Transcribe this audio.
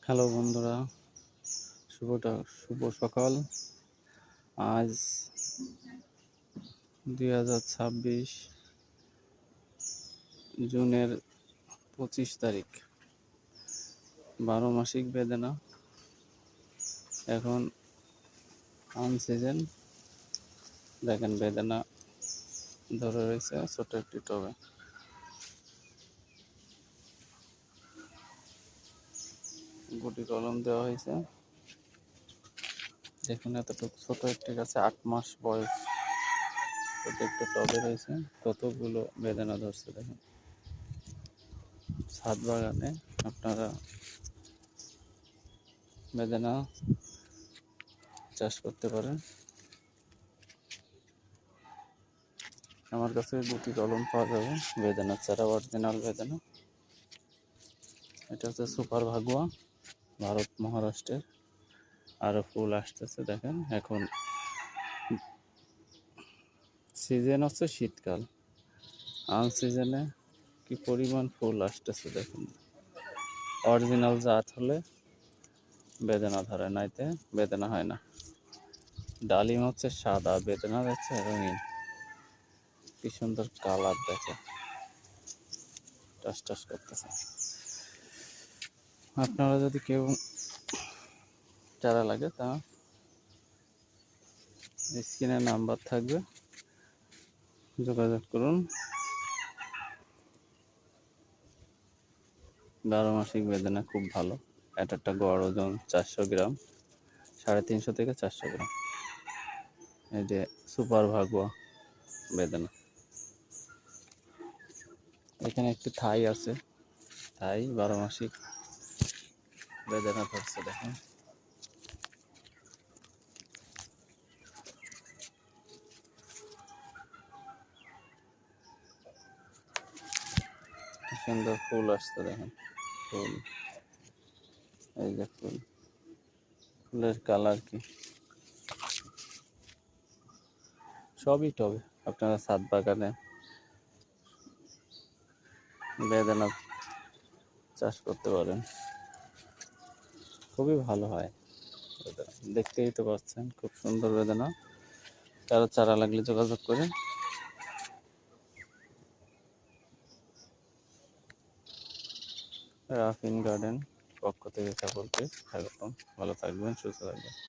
Hello বন্ধুরা, শুভ সকাল। আজ 2026 জুনের 25 তারিখ। 12 মাসিক বেদানা এখন আনসিজন। দেখেন বেদানা ধরে রয়েছে ছোট একটি টবে। গুটি কলম দেওয়া হয়েছে। দেখুন এতটুকু ছোট একটি গাছে 8 মাস বয়স, প্রত্যেকটা টবে রয়েছে কতগুলো বেদানা ধরছে। দেখেন ছাদ বাগানে আপনারা বেদানা চাষ করতে পারেন। আমার কাছে গুটি কলম পাওয়া যাবে বেদানা চারা, অরিজিনাল বেদানা। এটা হচ্ছে সুপার ভাগুয়া, ভারত মহারাষ্ট্রের। আরো ফুল আসতেছে দেখেন। এখন সিজন হচ্ছে শীতকাল, আনসিজনে কি পরিমাণ ফুল আসতেছে দেখুন। অরিজিনাল জাত হলে বেদানা ধরে, নাইতে বেদানা হয় না। ডালিম হচ্ছে সাদা, বেদানা হচ্ছে রঙিন। কি সুন্দর কালার দেখে, টাস টাস করতেছে। আপনারা যদি কেউ চারা লাগে তা স্ক্রিনে নাম্বার থাকবে, যোগাযোগ করুন। 12 মাসিক বেদানা খুব ভালো। একটা গড় ওজন 400 গ্রাম, 350 থেকে 400 গ্রাম। এই যে সুপার ভাগুয়া বেদানা। এখানে একটি থাই আছে, থাই 12 মাসিক বেদানা ধরছে দেখেন। সুন্দর ফুল আসছে দেখেন। ফুল, এই যে ফুল, ফুলের কালার কি, সবই টবে। আপনারা ছাদ বাগানে বেদানা চাষ করতে পারেন, খুবই ভালো হয়। দেখতেই তো পাচ্ছেন খুব সুন্দর বেদানা। কারো চারা লাগলে যোগাযোগ করে। রাফিন গার্ডেন পক্ষ থেকে সকলকে স্বাগতম। ভালো থাকবেন, সুস্থ থাকবেন।